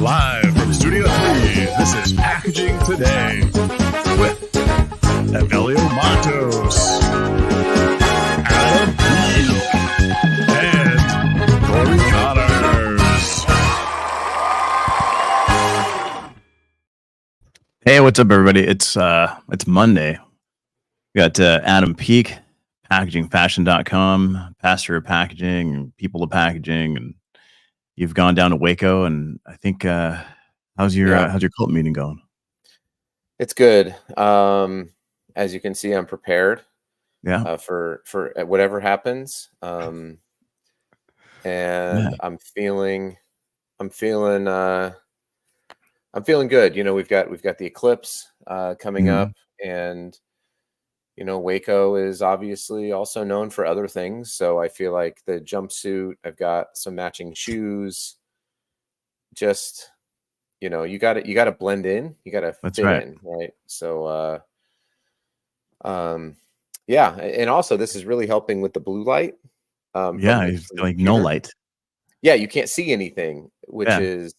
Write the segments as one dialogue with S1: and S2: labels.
S1: Live from Studio 3, this is Packaging Today with Evelio Matos, Adam Peak, and Cory Connors.
S2: Hey, what's up, everybody? It's Monday. We got Adam Peak, packagingfashion.com, pastor of packaging, and people of packaging, and you've gone down to Waco, and I think how's your cult meeting going?
S3: It's good. As you can see, I'm prepared.
S2: Yeah.
S3: For whatever happens. And I'm feeling good. You know, we've got the eclipse coming up, and you know, Waco is obviously also known for other things. So I feel like the jumpsuit, I've got some matching shoes. Just, you know, you got to blend in. You got to fit in, right? So, yeah, and also this is really helping with the blue light.
S2: It's like no light.
S3: Yeah, you can't see anything, which is,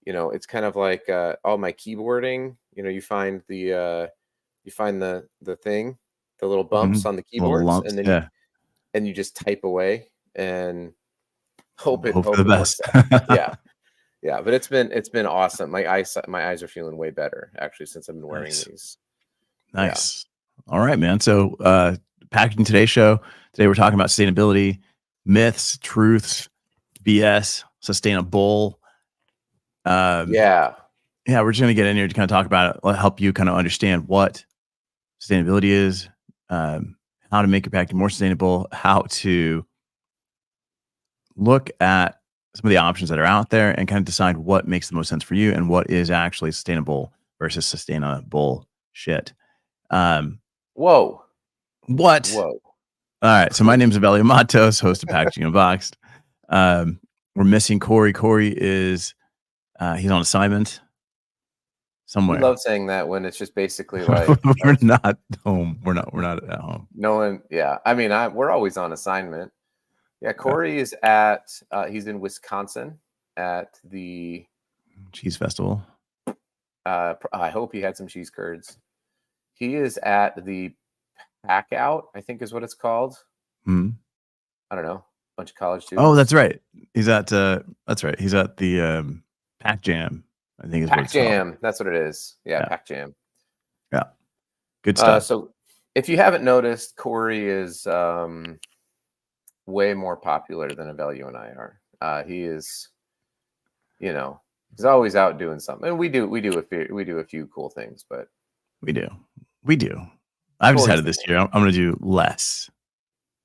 S3: you know, it's kind of like all my keyboarding. You know, you find the thing, the little bumps on the keyboards,
S2: lumps,
S3: and then you just type away and hope
S2: for the
S3: it
S2: best.
S3: Yeah, but it's been awesome. My eyes are feeling way better actually since I've been wearing these.
S2: Nice. Yeah. All right, man. So Packaging Today show. Today we're talking about sustainability, myths, truths, BS, sustainable. We're just gonna get in here to kind of talk about it, help you kind of understand what sustainability is, how to make your packaging more sustainable, how to look at some of the options that are out there and kind of decide what makes the most sense for you and what is actually sustainable versus sustainable shit.
S3: Whoa.
S2: What?
S3: Whoa.
S2: All right. So my name's Evelio Matos, host of Packaging Unboxed. We're missing Cory. Cory is he's on assignment somewhere.
S3: We love saying that when it's just basically like
S2: we're not home. We're not at home.
S3: No one. Yeah. I mean, we're always on assignment. Yeah. Cory is at he's in Wisconsin at the
S2: cheese festival.
S3: I hope he had some cheese curds. He is at the Pack Out, I think is what it's called. I don't know. Bunch of college students.
S2: Oh, that's right. He's at that's right. He's at the Pack Jam, I think is
S3: Pack
S2: what it's
S3: Jam.
S2: called.
S3: That's what it is. Yeah, Pack Jam.
S2: Yeah. Good stuff.
S3: So if you haven't noticed, Cory is way more popular than Evelio and I are. He is, you know, he's always out doing something. And we do a few cool things, but
S2: we do. I've decided this year I'm going to do less.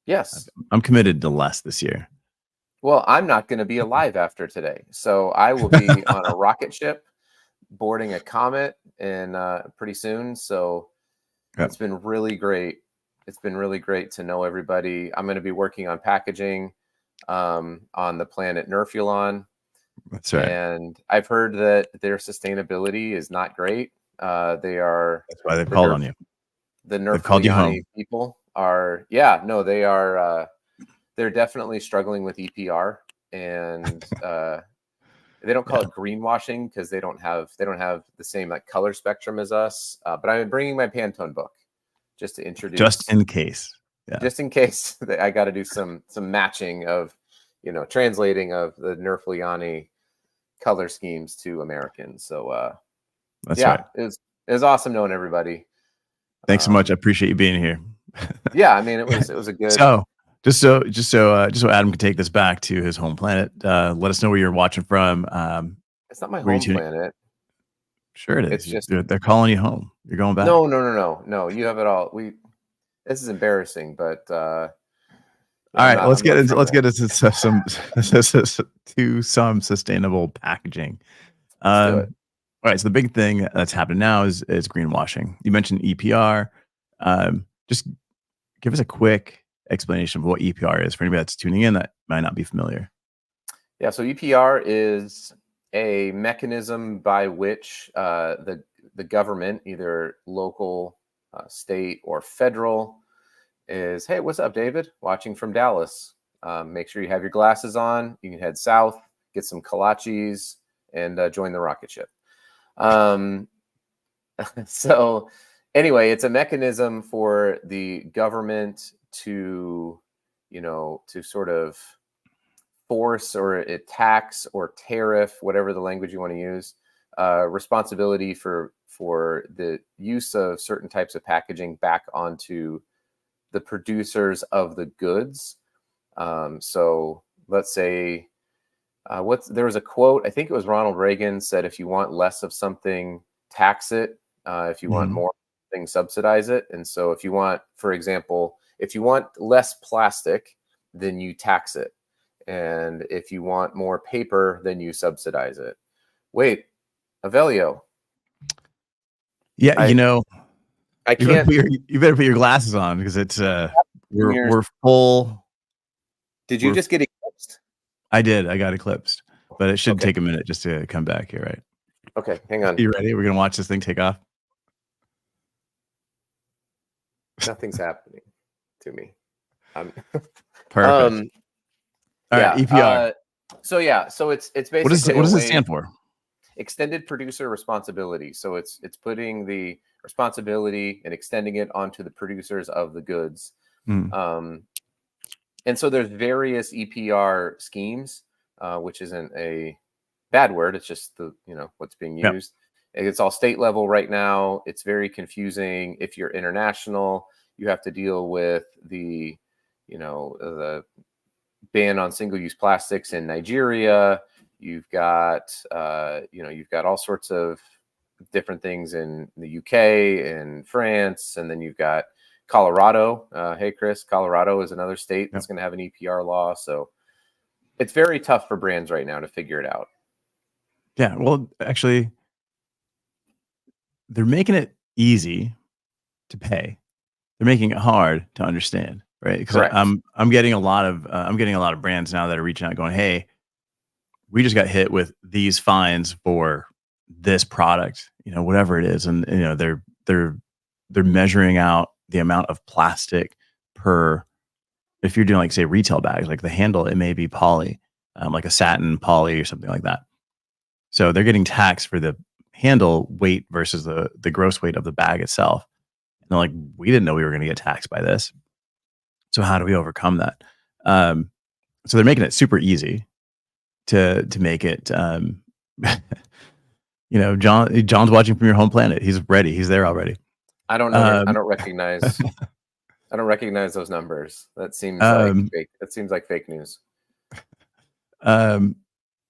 S3: Yes.
S2: I'm committed to less this year.
S3: Well, I'm not going to be alive after today. So I will be on a rocket ship boarding a comet and pretty soon. So it's been really great. It's been really great to know everybody. I'm going to be working on packaging on the planet Nerfulon.
S2: That's right.
S3: And I've heard that their sustainability is not great. That's
S2: why they've called on you.
S3: The Nerfulon people are, they are. They're definitely struggling with EPR, and they don't call it greenwashing because they don't have the same like color spectrum as us. But I'm bringing my Pantone book just to introduce,
S2: just in case
S3: I got to do some matching of, you know, translating of the Nerfulon color schemes to Americans. So
S2: that's right.
S3: It was awesome knowing everybody.
S2: Thanks so much. I appreciate you being here.
S3: I mean, it was a good.
S2: So just so Adam can take this back to his home planet. Let us know where you're watching from.
S3: It's not my home planet.
S2: Sure it is.
S3: It's just
S2: they're calling you home. You're going back.
S3: No. You have it all. This is embarrassing, but
S2: all right. Let's get into some sustainable packaging.
S3: Let's do it.
S2: All right. So the big thing that's happening now is greenwashing. You mentioned EPR. Just give us a quick explanation of what EPR is for anybody that's tuning in that might not be familiar.
S3: Yeah. So EPR is a mechanism by which the government, either local, state, or federal, is, hey, what's up, David? Watching from Dallas. Make sure you have your glasses on. You can head south, get some kolaches, and join the rocket ship. So anyway, it's a mechanism for the government to, to sort of force or tax or tariff, whatever the language you want to use, responsibility for the use of certain types of packaging back onto the producers of the goods. So let's say, there was a quote, I think it was Ronald Reagan said, if you want less of something, tax it. If you want more things, subsidize it. And so if you want, for example, if you want less plastic, then you tax it. And if you want more paper, then you subsidize it. Wait, Evelio.
S2: Yeah,
S3: I can't.
S2: You better put your glasses on because it's we're full.
S3: Did you just get eclipsed?
S2: I did. I got eclipsed, but it should take a minute just to come back here, right?
S3: Okay, hang on.
S2: You ready? We're gonna watch this thing take off.
S3: Nothing's happening to me.
S2: Perfect. All right, EPR.
S3: So it's basically
S2: what does it stand for?
S3: Extended producer responsibility. So it's putting the responsibility and extending it onto the producers of the goods. And so there's various EPR schemes, which isn't a bad word. It's just what's being used. It's all state level right now. It's very confusing. If you're international, you have to deal with the ban on single-use plastics in Nigeria. You've got all sorts of different things in the UK and France, and then you've got Colorado. Hey, Chris, Colorado is another state that's going to have an EPR law. So it's very tough for brands right now to figure it out.
S2: Yeah, well, actually, they're making it easy to pay. They're making it hard to understand, right? Because I'm getting a lot of brands now that are reaching out, going, "Hey, we just got hit with these fines for this product, whatever it is," and they're measuring out the amount of plastic per. If you're doing, like, say, retail bags, like the handle, it may be poly, like a satin poly or something like that. So they're getting taxed for the handle weight versus the gross weight of the bag itself. And they're like, we didn't know we were going to get taxed by this. So how do we overcome that? So they're making it super easy to make it. John's watching from your home planet. He's ready. He's there already.
S3: I don't know. I don't recognize. I don't recognize those numbers. That seems like fake. That seems like fake news.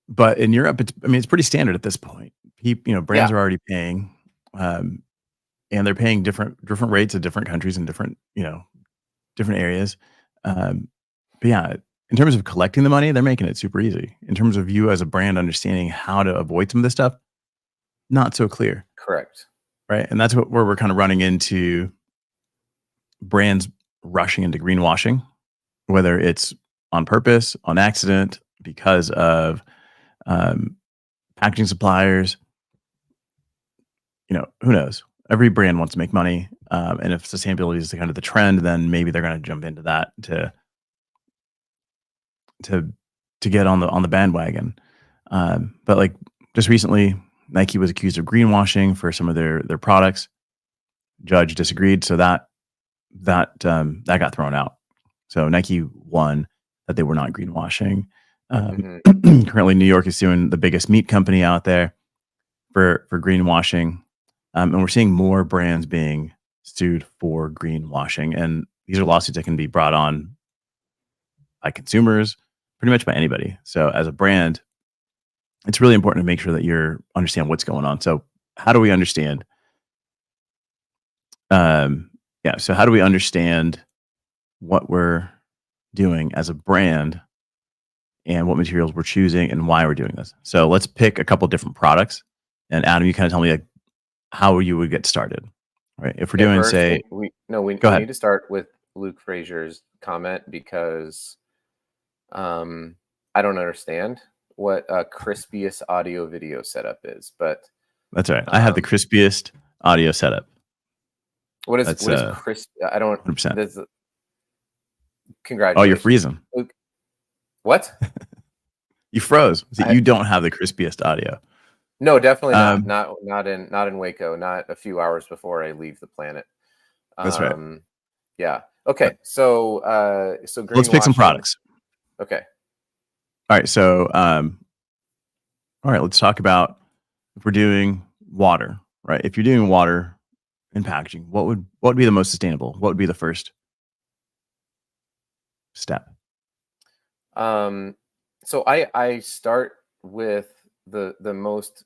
S2: But in Europe, it's pretty standard at this point. Brands are already paying, and they're paying different rates at different countries and different areas. But yeah, in terms of collecting the money, they're making it super easy. In terms of you as a brand understanding how to avoid some of this stuff, not so clear.
S3: Correct.
S2: Right, and that's where we're kind of running into brands rushing into greenwashing, whether it's on purpose, on accident, because of packaging suppliers. Who knows? Every brand wants to make money, and if sustainability is kind of the trend, then maybe they're going to jump into that to get on the bandwagon. But like just recently, Nike was accused of greenwashing for some of their products. Judge disagreed, so that got thrown out. So Nike won that they were not greenwashing. Currently, New York is suing the biggest meat company out there for greenwashing, and we're seeing more brands being sued for greenwashing. And these are lawsuits that can be brought on by consumers, pretty much by anybody. So as a brand, it's really important to make sure that you understand what's going on. So how do we understand? So how do we understand what we're doing as a brand and what materials we're choosing and why we're doing this? So let's pick a couple different products. And Adam, you kind of tell me how you would get started, right? If we're doing,
S3: first,
S2: say,
S3: we need to start with Luke Frazier's comment because I don't understand what a crispiest audio video setup is, but
S2: that's right. I have the crispiest audio setup.
S3: What is crisp? I don't.
S2: 100%.
S3: Congratulations.
S2: Oh, you're freezing.
S3: Luke. What?
S2: You froze. So
S3: I,
S2: you don't have the crispiest audio.
S3: no, definitely not.
S2: Um,
S3: Not in Waco. Not a few hours before I leave the planet.
S2: that's right.
S3: Yeah.
S2: Uh,
S3: Okay. So
S2: let's pick some
S3: greenwashing.
S2: products.
S3: Okay.
S2: All right. So, all right, let's talk about if we're doing water, right? If you're doing water in packaging, what would be the most sustainable? What would be the first step?
S3: So I start with the most,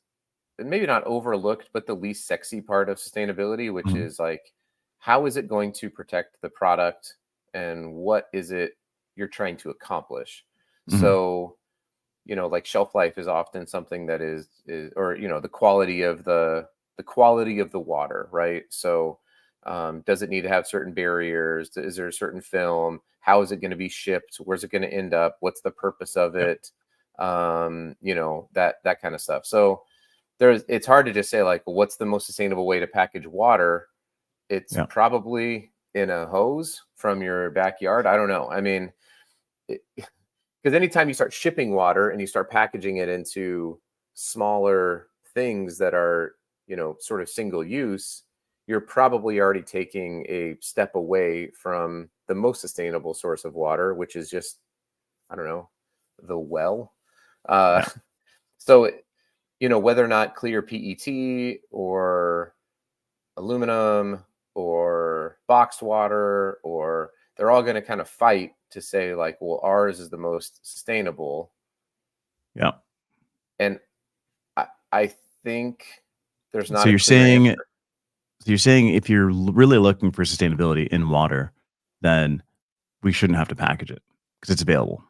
S3: maybe not overlooked, but the least sexy part of sustainability, which
S2: Mhm.
S3: is like, how is it going to protect the product, and what is it you're trying to accomplish?
S2: Mhm.
S3: So, like shelf life is often something that is or the quality of the water, right? So, does it need to have certain barriers? Is there a certain film? How is it going to be shipped? Where's it going to end up? What's the purpose of
S2: Yep.
S3: it? That kind of stuff. So it's hard to just say like, well, what's the most sustainable way to package water? It's
S2: Yeah.
S3: probably in a hose from your backyard. I don't know. I mean, because anytime you start shipping water and you start packaging it into smaller things that are, sort of single use, you're probably already taking a step away from the most sustainable source of water, which is just, I don't know, the well. Uh,
S2: Yeah.
S3: so, whether or not clear PET or aluminum or boxed water, or they're all going to kind of fight to say like, well, ours is the most sustainable.
S2: Yeah.
S3: And I think there's
S2: So
S3: not a
S2: you're
S3: clear
S2: saying
S3: answer.
S2: if you're really looking for sustainability in water, then we shouldn't have to package it because it's available.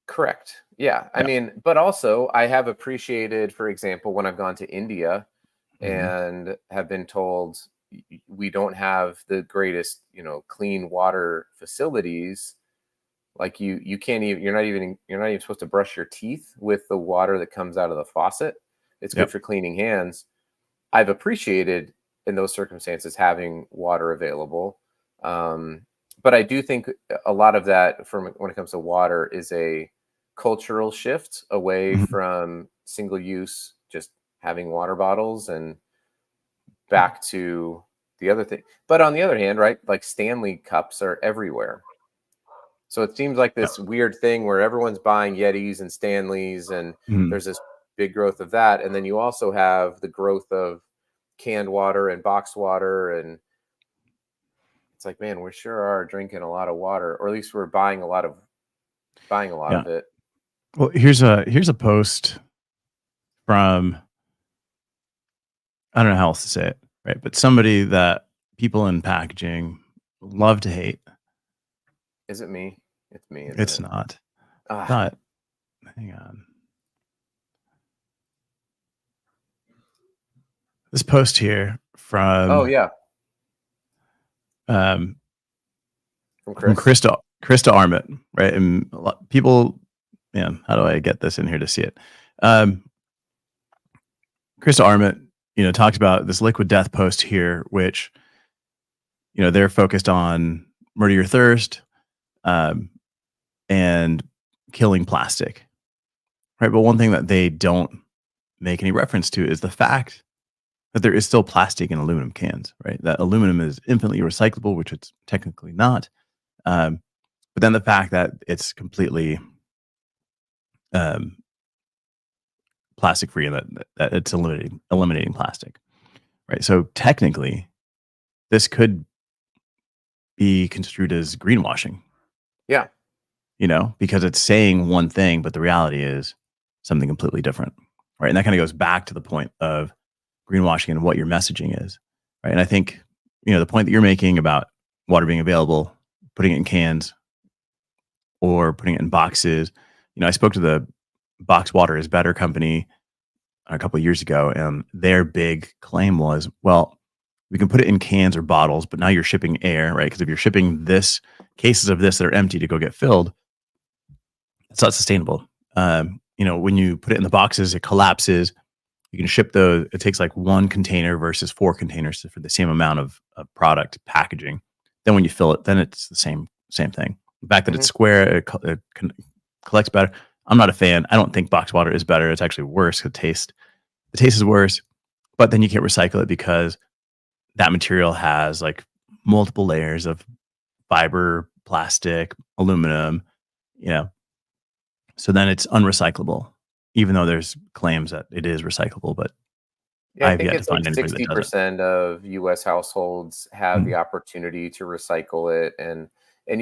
S3: Correct. Yeah. I
S2: Yeah.
S3: mean, but also I have appreciated, for example, when I've gone to India
S2: Mhm.
S3: and have been told we don't have the greatest, clean water facilities. Like you can't even, you're not even supposed to brush your teeth with the water that comes out of the faucet. It's good
S2: Yep.
S3: for cleaning hands. I've appreciated in those circumstances having water available. But I do think a lot of that, from when it comes to water, is a cultural shift away
S2: Mhm.
S3: from single use, just having water bottles, and back to the other thing. But on the other hand, right, like Stanley cups are everywhere. So it seems like
S2: Yeah.
S3: this weird thing where everyone's buying Yetis and Stanleys, and
S2: Mhm.
S3: there's this big growth of that. And then you also have the growth of canned water and boxed water. And it's like, man, we sure are drinking a lot of water, or at least we're buying a lot
S2: Yeah.
S3: of it.
S2: Well, here's a post from, I don't know how else to say it, right? But somebody that people in packaging love to hate.
S3: Is it me? It's me, isn't
S2: It's
S3: it?
S2: not.
S3: Ah,
S2: But hang on. This post here
S3: oh
S2: from
S3: yeah,
S2: um
S3: from
S2: from
S3: Chris.
S2: Krista Armit, right? And a lot, people, man, how do I get this in here to see it? Um, Krista Armit, talks about this liquid death post here, which, they're focused on murder your thirst, um, and killing plastic, right? But one thing that they don't make any reference to is the fact that there is still plastic in aluminum cans, right? That aluminum is infinitely recyclable, which it's technically not. Um, but then the fact that it's completely um, plastic free and that it's eliminating plastic, right? So technically, this could be construed as greenwashing,
S3: Yeah.
S2: because it's saying one thing, but the reality is something completely different, right? And that kind of goes back to the point of greenwashing and what your messaging is, right? And I think, the point that you're making about water being available, putting it in cans or putting it in boxes. I spoke to the Box Water is Better company a couple of years ago, and their big claim was, well, we can put it in cans or bottles, but now you're shipping air, right? Because if you're shipping cases of this that are empty to go get filled, it's not sustainable. When you put it in the boxes, it collapses. You can ship those. It takes like one container versus 4 containers for the same amount of product packaging. Then when you fill it, then it's the same thing. The fact that it's
S3: Hmm.
S2: square, collects better. I'm not a fan. I don't think box water is better. It's actually worse. The taste is worse, but then you can't recycle it because that material has like multiple layers of fiber, plastic, aluminum, you know. So then it's unrecyclable, even though there's claims that it is recyclable, but
S3: Yeah, I
S2: I've
S3: think
S2: yet to
S3: it's like
S2: find anybody that does it.
S3: 60% of US households have the
S2: Mhm.
S3: opportunity to recycle it, and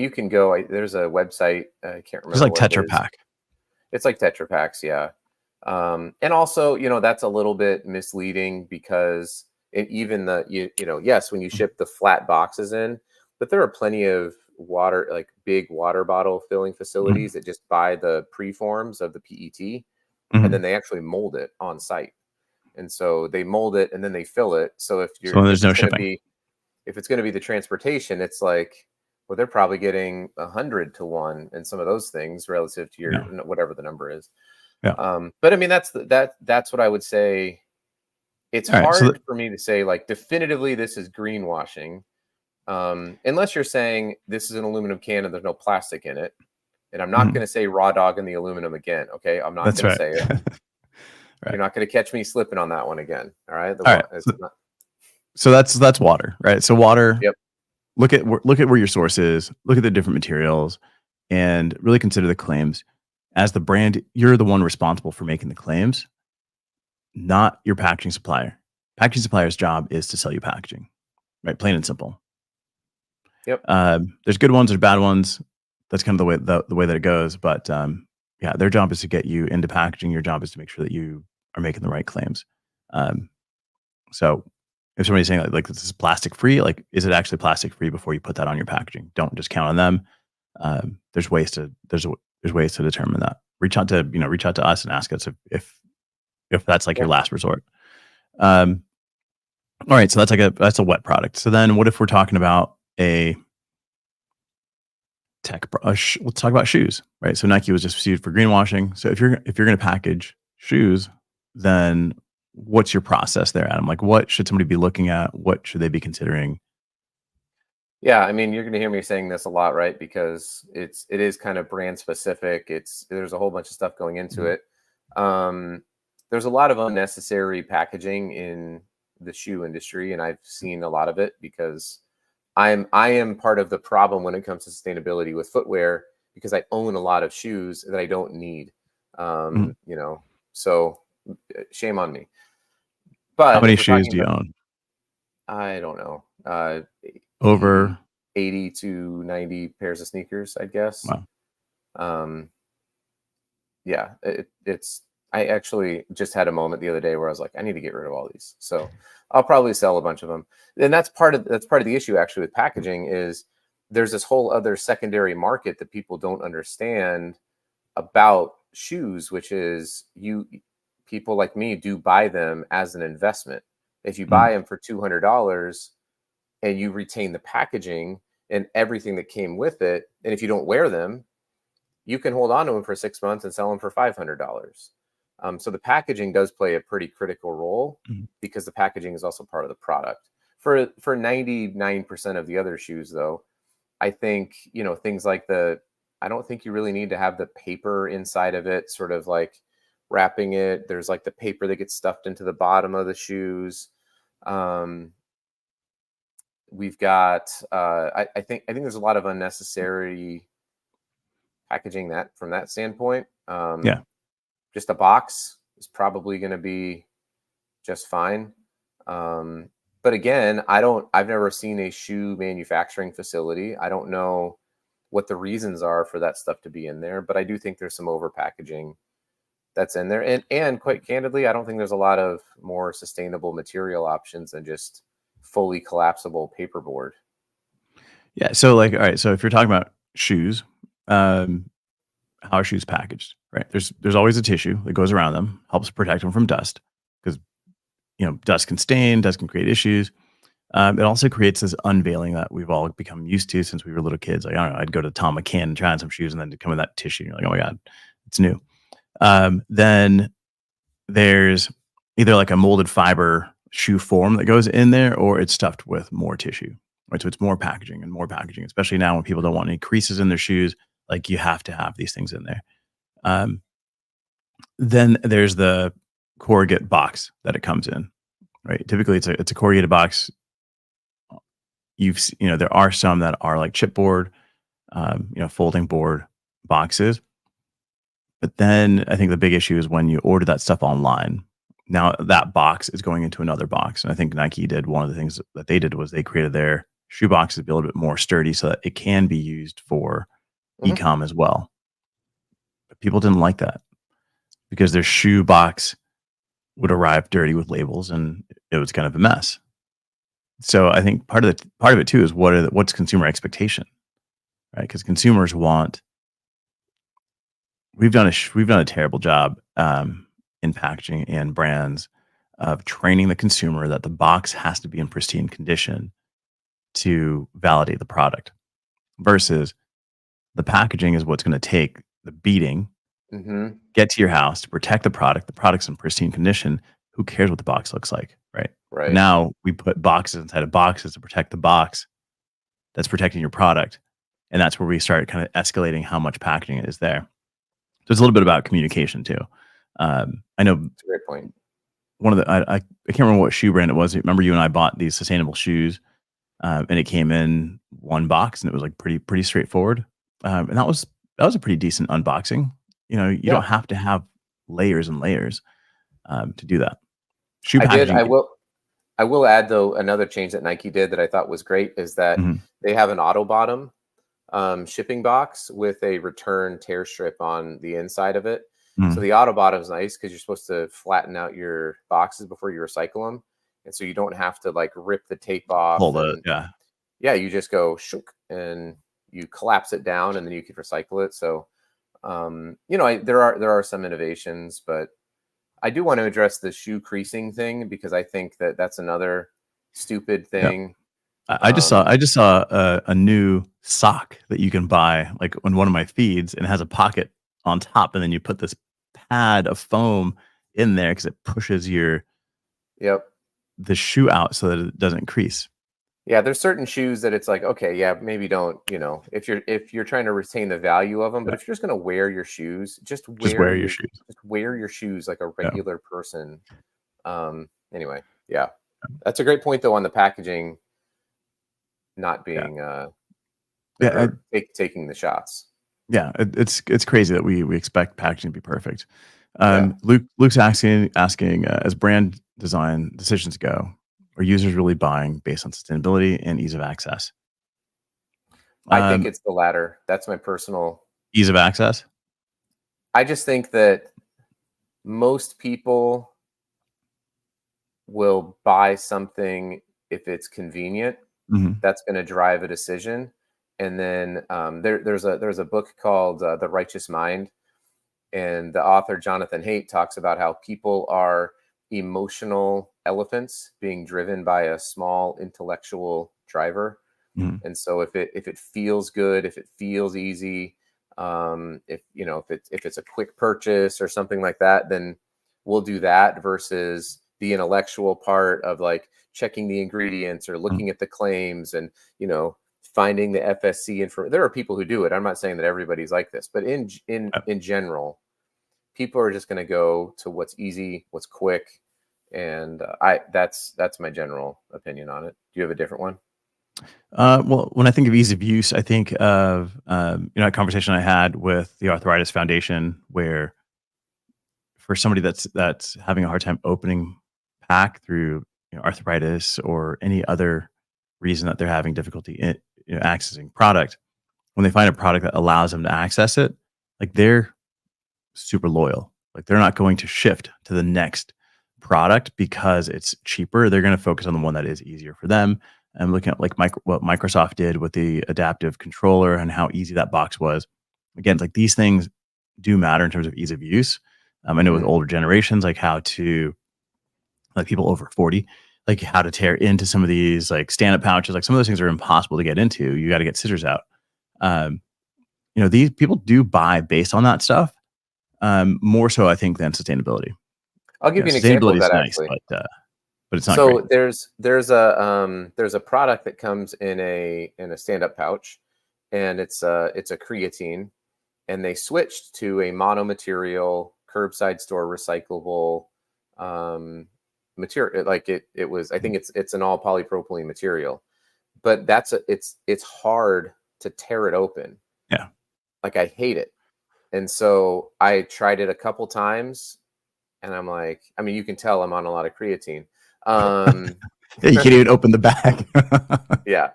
S3: you can go, there's a website, I can't
S2: It's
S3: remember
S2: like
S3: what it
S2: Tetra
S3: is.
S2: Pak.
S3: It's like Tetra Paks, yeah. And also, that's a little bit misleading because even yes, when you
S2: Mhm.
S3: ship the flat boxes in, but there are plenty of water, like big water bottle filling
S2: Mhm.
S3: facilities that just buy the preforms of the PET and then
S2: Mhm.
S3: they actually mold it on site. And so they mold it and then they fill it. So
S2: So there's no shipping.
S3: if it's going to be the transportation, it's like, well, they're probably getting 100 to 1 and some of those things relative to your
S2: Yeah.
S3: whatever the number is.
S2: Yeah.
S3: But I mean, that's what I would say. It's
S2: All right. So
S3: hard for me to say like definitively this is greenwashing, unless you're saying this is an aluminum can and there's no plastic in it. And I'm not
S2: mhm.
S3: going to say raw dog in the aluminum again. Okay, I'm not
S2: That's
S3: going to
S2: right.
S3: say it.
S2: Right.
S3: You're not going to catch me slipping on that one again. All right,
S2: All right.
S3: it's not.
S2: So that's water, right? So water,
S3: Yep.
S2: look at where your source is, look at the different materials, and really consider the claims. As the brand, you're the one responsible for making the claims, not your packaging supplier. Packaging supplier's job is to sell you packaging, right? Plain and simple.
S3: Yep.
S2: There's good ones, there's bad ones. That's kind of the way that it goes. But yeah, their job is to get you into packaging. Your job is to make sure that you are making the right claims. Um, so if somebody's saying like this is plastic free, like is it actually plastic free before you put that on your packaging? Don't just count on them. There's ways to determine that. Reach out to us and ask us if that's like
S3: Yeah.
S2: your last resort. Um, all right, so that's a wet product. So then, what if we're talking about a let's talk about shoes, right? So Nike was just sued for greenwashing. So if you're going to package shoes, then what's your process there, Adam? Like, what should somebody be looking at? What should they be considering?
S3: Yeah, I mean, you're going to hear me saying this a lot, right? Because it is kind of brand specific. There's a whole bunch of stuff going into
S2: Mhm.
S3: it. There's a lot of unnecessary packaging in the shoe industry, and I've seen a lot of it because I am part of the problem when it comes to sustainability with footwear because I own a lot of shoes that I don't need.
S2: Mhm.
S3: So shame on me.
S2: How
S3: But
S2: many
S3: if we're
S2: shoes
S3: talking
S2: do you
S3: about,
S2: own?
S3: I don't know, 80,
S2: Over
S3: 80 to 90 pairs of sneakers, I guess.
S2: wow.
S3: Um, yeah, it's. I actually just had a moment the other day where I was like, I need to get rid of all these. So I'll probably sell a bunch of them. And that's part of the issue actually with packaging is there's this whole other secondary market that people don't understand about shoes, which is people like me do buy them as an investment. If you buy
S2: Mhm.
S3: them for $200 and you retain the packaging and everything that came with it, and if you don't wear them, you can hold on to them for 6 months and sell them for $500. So the packaging does play a pretty critical role
S2: Mhm.
S3: because the packaging is also part of the product. For 99% of the other shoes, though, I think things like I don't think you really need to have the paper inside of it, sort of like wrapping it. There's like the paper that gets stuffed into the bottom of the shoes. Um, we've got I think there's a lot of unnecessary packaging that from that standpoint.
S2: Yeah.
S3: Just a box is probably going to be just fine. But again, I've never seen a shoe manufacturing facility. I don't know what the reasons are for that stuff to be in there, but I do think there's some over packaging that's in there. And quite candidly, I don't think there's a lot of more sustainable material options than just fully collapsible paperboard.
S2: Yeah. So like, all right. So if you're talking about shoes, um, how are shoes packaged? Right. There's always a tissue that goes around them, helps protect them from dust because dust can stain, dust can create issues. It also creates this unveiling that we've all become used to since we were little kids. Like I don't know, I'd go to Tom McCann and try on some shoes, and then to come in that tissue, and you're like, oh my god, it's new. Then there's either like a molded fiber shoe form that goes in there, or it's stuffed with more tissue. Right, so it's more packaging and more packaging, especially now when people don't want any creases in their shoes. Like you have to have these things in there. Um, then there's the corrugate box that it comes in, right? Typically, it's a corrugated box. There are some that are like chipboard, folding board boxes. But then I think the big issue is when you order that stuff online. Now that box is going into another box, and I think Nike did one of the things that they did was they created their shoe boxes to be a little bit more sturdy so that it can be used for
S3: Mhm.
S2: e-com as well. But people didn't like that because their shoe box would arrive dirty with labels, and it was kind of a mess. So I think part of it too is what's consumer expectation, right? Because consumers want. We've done a terrible job in packaging and brands of training the consumer that the box has to be in pristine condition to validate the product, versus the packaging is what's going to take the beating,
S3: Mhm.
S2: get to your house to protect the product. The product's in pristine condition. Who cares what the box looks like, right? But
S3: Right.
S2: now we put boxes inside of boxes to protect the box that's protecting your product, and that's where we start kind of escalating how much packaging is there. So it's a little bit about communication too. I know
S3: That's a great point.
S2: one of the I can't remember what shoe brand it was. Remember, you and I bought these sustainable shoes, and it came in one box, and it was like pretty straightforward. And that was a pretty decent unboxing. You
S3: Yeah,
S2: don't have to have layers and layers to do that. Shoe
S3: I did.
S2: packaging.
S3: I will add though another change that Nike did that I thought was great is that
S2: Mhm,
S3: they have an auto bottom shipping box with a return tear strip on the inside of it. So
S2: mhm.
S3: the auto bottom is nice because you're supposed to flatten out your boxes before you recycle them, and so you don't have to like rip the tape off.
S2: Hold it.
S3: And
S2: Yeah.
S3: yeah, you just go shook and you collapse it down, and then you can recycle it. So there are some innovations, but I do want to address the shoe creasing thing because I think that that's another stupid
S2: Yeah.
S3: thing.
S2: I
S3: Um,
S2: just saw a new sock that you can buy like on one of my feeds, and it has a pocket on top, and then you put this pad of foam in there because it pushes
S3: yep.
S2: the shoe out so that it doesn't crease.
S3: Yeah, there's certain shoes that it's like, okay, yeah, maybe don't, if you're trying to retain the value of them, but
S2: Yeah,
S3: if you're just gonna wear your shoes, just
S2: just
S3: wear
S2: wear your
S3: your
S2: shoes.
S3: just wear your shoes like a
S2: Yeah,
S3: regular person. Anyway, yeah. That's a great point though on the packaging not
S2: yeah,
S3: being
S2: yeah,
S3: or taking the shots.
S2: yeah. It's crazy that we expect packaging to be perfect.
S3: Yeah.
S2: Luke's asking as brand design decisions go, are users really buying based on sustainability and ease of access?
S3: I think
S2: Um,
S3: it's the latter. That's my personal.
S2: Ease of access.
S3: I just think that most people will buy something if it's convenient.
S2: Hmm.
S3: That's going to drive a decision. And then there's a book called The Righteous Mind, and the author Jonathan Haidt talks about how people are emotional elephants being driven by a small intellectual driver.
S2: Hmm.
S3: And so if it feels good, if it feels easy, if it's a quick purchase or something like that, then we'll do that versus the intellectual part of like checking the ingredients or looking at the claims and finding the FSC information. There are people who do it. I'm not saying that everybody's like this, but in general, people are just going to go to what's easy, what's quick, and that's my general opinion on it. Do you have a different one?
S2: Well, when I think of ease of use, I think of a conversation I had with the Arthritis Foundation, where for somebody that's having a hard time opening pack through arthritis or any other reason that they're having difficulty in accessing product, when they find a product that allows them to access it, like they're super loyal. Like they're not going to shift to the next product because it's cheaper. They're going to focus on the one that is easier for them. I'm looking at like what Microsoft did with the adaptive controller and how easy that box was. Again, it's like these things do matter in terms of ease of use. I know with
S3: Hmm.
S2: older generations, like how to like people over 40, like how to tear into some of these like stand-up pouches. Like some of those things are impossible to get into. You got to get scissors out. Um, these people do buy based on that stuff. More so, I think, than sustainability.
S3: I'll give you an example
S2: Sustainability
S3: of
S2: is
S3: that
S2: nice,
S3: actually.
S2: but it's not great.
S3: So there's a product that comes in a stand-up pouch, and it's a creatine, and they switched to a monomaterial, curbside store recyclable material. Like it was, I think it's an all polypropylene material, but it's hard to tear it open.
S2: Yeah.
S3: Like I hate it. And so I tried it a couple times and I'm like, I mean, you can tell I'm on a lot of creatine.
S2: Yeah, you can't even open the bag.
S3: Yeah.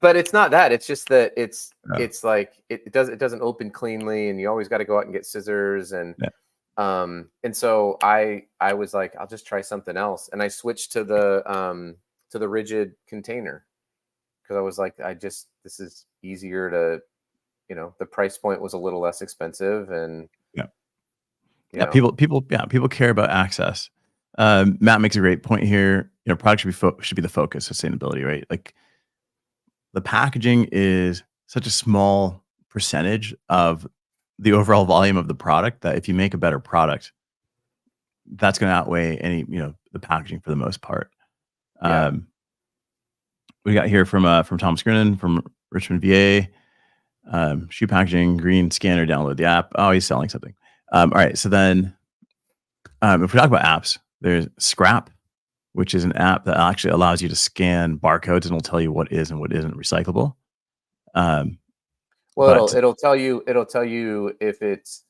S3: But it's not that. It's just that it's like it doesn't open cleanly, and you always got to go out and get scissors, and so I was like, I'll just try something else, and I switched to the rigid container because I was like, this is easier to, the price point was a little less expensive, and
S2: people care about access. Matt makes a great point here. Product should be the focus, sustainability, right? Like the packaging is such a small percentage of the overall volume of the product that if you make a better product, that's going to outweigh any, the packaging for the most part. We got here from Thomas Grinnan from Richmond, VA. Shoe packaging, green scanner, download the app. Oh, he's selling something. All right. So then if we talk about apps, there's Scrap, which is an app that actually allows you to scan barcodes and will tell you what is and what isn't recyclable.
S3: Well, it'll tell you if it's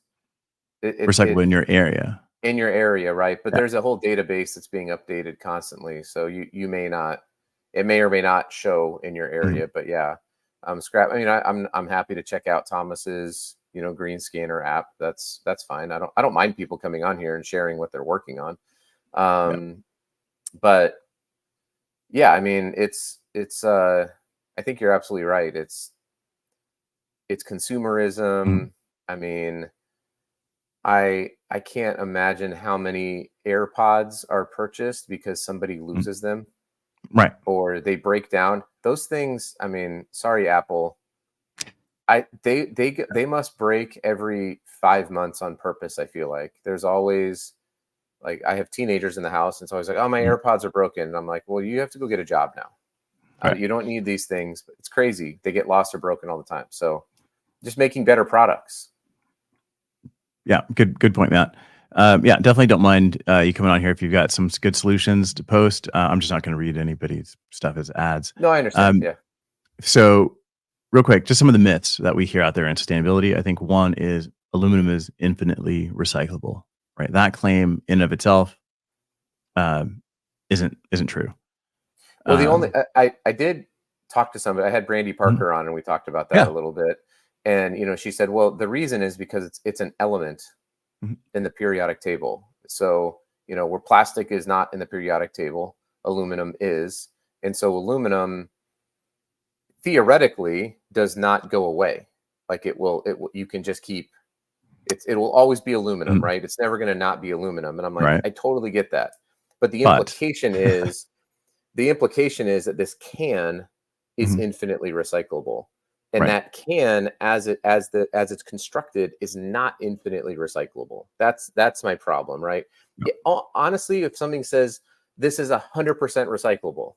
S2: recyclable in your area.
S3: In your area, right? But there's a whole database that's being updated constantly, so you may not, it may or may not show in your area. But Scrap. I mean, I'm happy to check out Thomas's green scanner app. That's fine. I don't mind people coming on here and sharing what they're working on. But yeah, I mean, it's I think you're absolutely right. It's consumerism. I mean, I can't imagine how many AirPods are purchased because somebody loses them,
S2: right? Or
S3: they break down. Those things, I mean, sorry, Apple. They must break every 5 months on purpose. I feel like there's always, like, I have teenagers in the house, and it's always like, oh, my AirPods are broken. And I'm like, well, you have to go get a job now. Right. You don't need these things. But it's crazy. They get lost or broken all the time. So just making better products.
S2: Yeah, good point, Matt. Definitely don't mind you coming on here if you've got some good solutions to post. I'm just not going to read anybody's stuff as ads.
S3: No, I understand.
S2: So real quick, just some of the myths that we hear out there in sustainability. I think one is aluminum is infinitely recyclable. Right, that claim in of itself isn't true.
S3: Well, the only I did talk to somebody. I had Brandy Parker on, and we talked about that a little bit. And she said, well, the reason is because it's an element in the periodic table. So where plastic is not in the periodic table, aluminum is, and so aluminum theoretically does not go away. Like it will. You can just keep. It will always be aluminum, right? It's never going to not be aluminum. And I'm like, I totally get that. But the implication is, that this can is infinitely recyclable. And that can, as it's constructed, is not infinitely recyclable. That's my problem, right? Honestly, if something says this is 100% recyclable,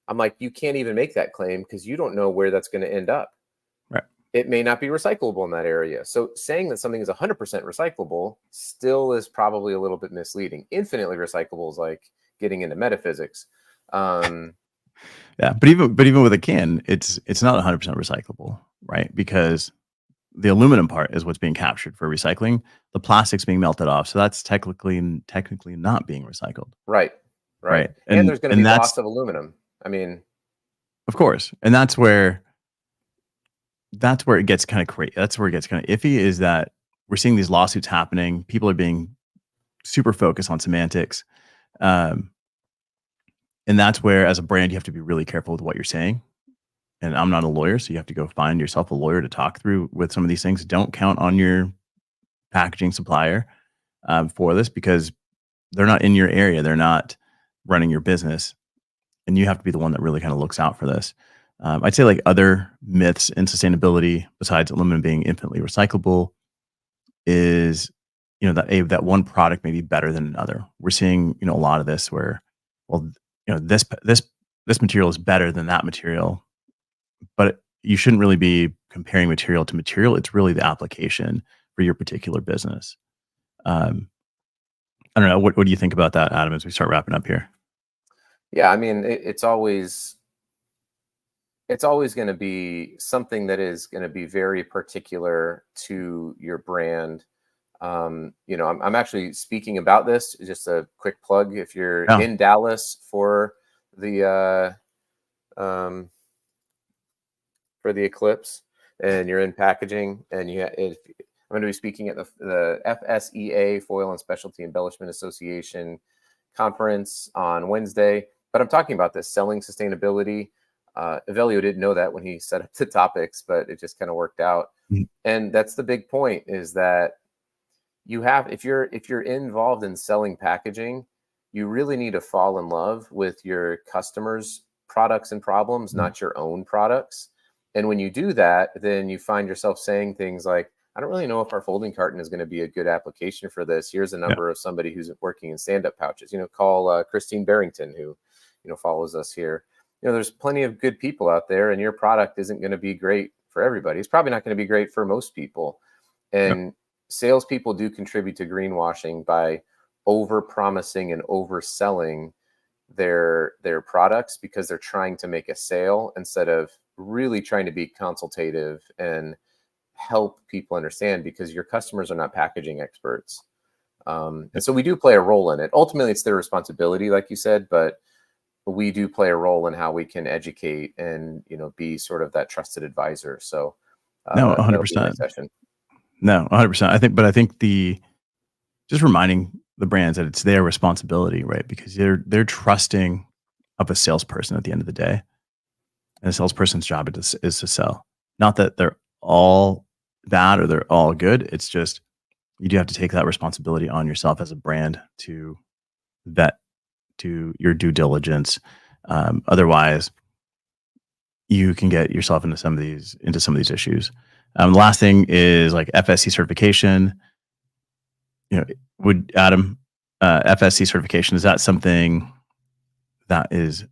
S3: I'm like, you can't even make that claim because you don't know where that's going to end up. It may not be recyclable in that area. So saying that something is 100% recyclable still is probably a little bit misleading. Infinitely recyclable is like getting into metaphysics.
S2: But even with a can, it's not 100% recyclable, right? Because the aluminum part is what's being captured for recycling. The plastic's being melted off, so that's technically not being recycled.
S3: Right. And there's going to be loss of aluminum. I mean,
S2: of course, and that's where it gets kind of crazy. That's where it gets kind of iffy, is that we're seeing these lawsuits happening. People are being super focused on semantics. And that's where, as a brand, you have to be really careful with what you're saying. And I'm not a lawyer, so you have to go find yourself a lawyer to talk through with some of these things. Don't count on your packaging supplier for this, because they're not in your area. They're not running your business. And you have to be the one that really kind of looks out for this. I'd say like other myths in sustainability, besides aluminum being infinitely recyclable, is that one product may be better than another. We're seeing a lot of this where, well, this material is better than that material, but you shouldn't really be comparing material to material. It's really the application for your particular business. I don't know. What do you think about that, Adam, as we start wrapping up here?
S3: Yeah, I mean, it's always going to be something that is going to be very particular to your brand. I'm actually speaking about this. Just a quick plug: if you're
S2: Yeah.
S3: in Dallas for the eclipse and you're in packaging, and I'm going to be speaking at the FSEA, Foil and Specialty Embellishment Association conference on Wednesday. But I'm talking about this selling sustainability. Evelio didn't know that when he set up the topics, but it just kind of worked out.
S2: Mhm.
S3: And that's the big point, is that if you're involved in selling packaging, you really need to fall in love with your customers' products and problems, not your own products. And when you do that, then you find yourself saying things like, I don't really know if our folding carton is going to be a good application for this. Here's a number of somebody who's working in stand-up pouches. Call Christine Barrington, who follows us here. There's plenty of good people out there, and your product isn't going to be great for everybody. It's probably not going to be great for most people. And salespeople do contribute to greenwashing by over-promising and overselling their products, because they're trying to make a sale instead of really trying to be consultative and help people understand, because your customers are not packaging experts. And so we do play a role in it. Ultimately, it's their responsibility, like you said, but we do play a role in how we can educate and, be sort of that trusted advisor. So
S2: No,
S3: that'll be my
S2: 100%.
S3: session.
S2: No, 100%. I think just reminding the brands that it's their responsibility, right? Because they're trusting of a salesperson at the end of the day, and a salesperson's job is to sell. Not that they're all bad or they're all good. It's just you do have to take that responsibility on yourself as a brand to vet, to your due diligence. Otherwise, you can get yourself into some of these issues. The last thing is like FSC certification. Would Adam, FSC certification, is that something that is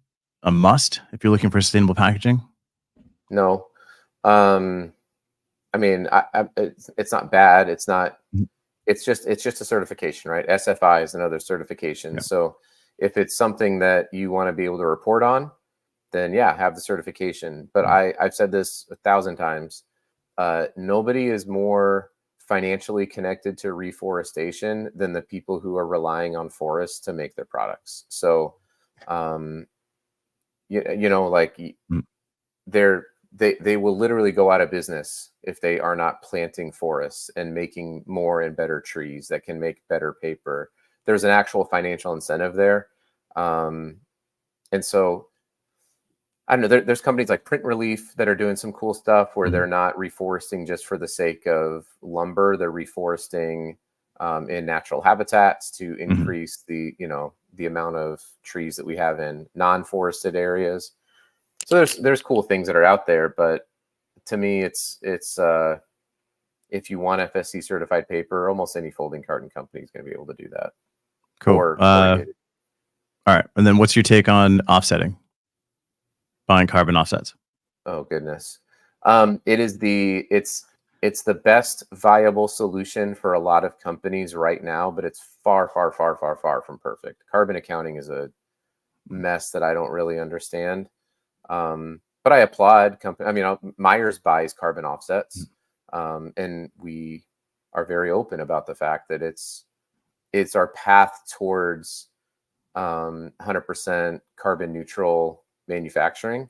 S2: a must if you're looking for sustainable packaging?
S3: No. I mean, it's not bad. It's not. It's just a certification, right? SFI is another certification.
S2: Yeah.
S3: So if it's something that you want to be able to report on, then yeah, have the certification. But I've said this 1,000 times. Nobody is more financially connected to reforestation than the people who are relying on forests to make their products. So, they will literally go out of business if they are not planting forests and making more and better trees that can make better paper. There's an actual financial incentive there. And so, I don't know, there's companies like Print Relief that are doing some cool stuff where they're not reforesting just for the sake of lumber. They're reforesting in natural habitats to increase the amount of trees that we have in non-forested areas. So there's cool things that are out there, but to me, it's if you want FSC certified paper, almost any folding carton company is going to be able to do that.
S2: Cool.
S3: Or
S2: all right. And then what's your take on offsetting? Buying carbon offsets?
S3: Oh goodness. It's the best viable solution for a lot of companies right now, but it's far, far, far, far, far from perfect. Carbon accounting is a mess that I don't really understand. But I applaud company. I mean, Myers buys carbon offsets, and we are very open about the fact that it's our path towards 100% carbon neutral manufacturing.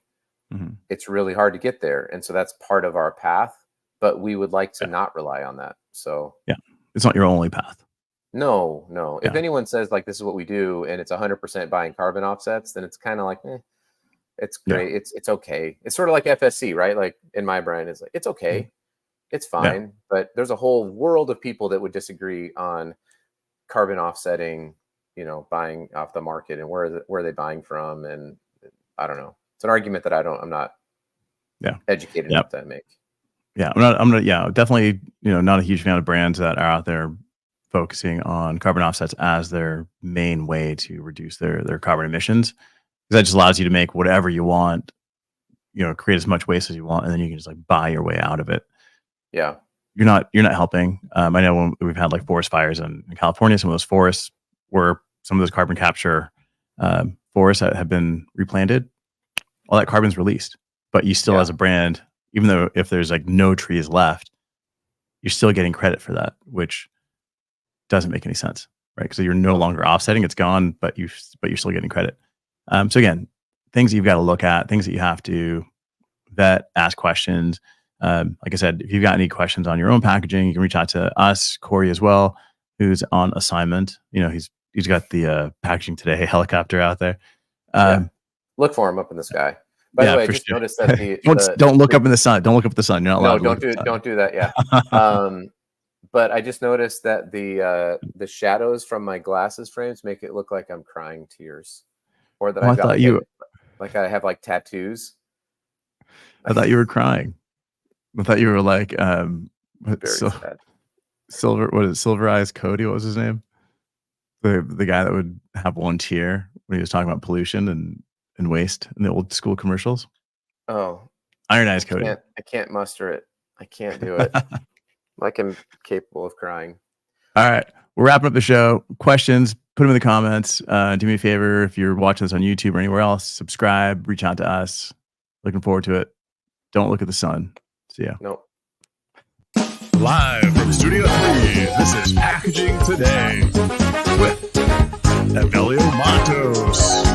S3: It's really hard to get there, and so that's part of our path. But we would like to not rely on that. So
S2: yeah, it's not your only path.
S3: No.
S2: Yeah.
S3: If anyone says like this is what we do, and it's 100% buying carbon offsets, then it's kind of like, it's great. Yeah. It's okay. It's sort of like FSC, right? Like in my brain, it's like it's okay, it's fine. Yeah. But there's a whole world of people that would disagree on carbon offsetting. Buying off the market, and where are they buying from? And I don't know. It's an argument that I'm not educated enough to make.
S2: Yeah, I'm not definitely, not a huge fan of brands that are out there focusing on carbon offsets as their main way to reduce their carbon emissions, because that just allows you to make whatever you want create as much waste as you want, and then you can just like buy your way out of it.
S3: Yeah.
S2: You're not helping. I know when we've had like forest fires in California, some of those forests were some of those carbon capture forests that have been replanted. All that carbon's released, but you still, as a brand, even though if there's like no trees left, you're still getting credit for that, which doesn't make any sense, right? Because you're no longer offsetting; it's gone, but you're still getting credit. So again, things that you've got to look at, things that you have to vet, ask questions. Like I said, if you've got any questions on your own packaging, you can reach out to us, Cory as well, who's on assignment. He's got the Packaging Today helicopter out there.
S3: Look for him up in the sky. By the way, I just noticed that
S2: don't look up in the sun. Don't look up at the sun. You're not allowed.
S3: No, don't do that. Yeah. But I just noticed that the shadows from my glasses frames make it look like I'm crying tears, or that I have like tattoos.
S2: I thought you were crying. I thought you were like
S3: sad.
S2: Silver Eyes Cody? What was his name? The guy that would have one tear when he was talking about pollution and waste in the old school commercials.
S3: Oh,
S2: Iron Eyes Cody.
S3: I can't muster it. I can't do it. Like I'm capable of crying.
S2: All right, we're wrapping up the show. Questions, put them in the comments. Do me a favor, if you're watching this on YouTube or anywhere else, subscribe, reach out to us. Looking forward to it. Don't look at the sun. See ya.
S3: Nope.
S1: Live from Studio 3, this is Packaging Today with Evelio Matos.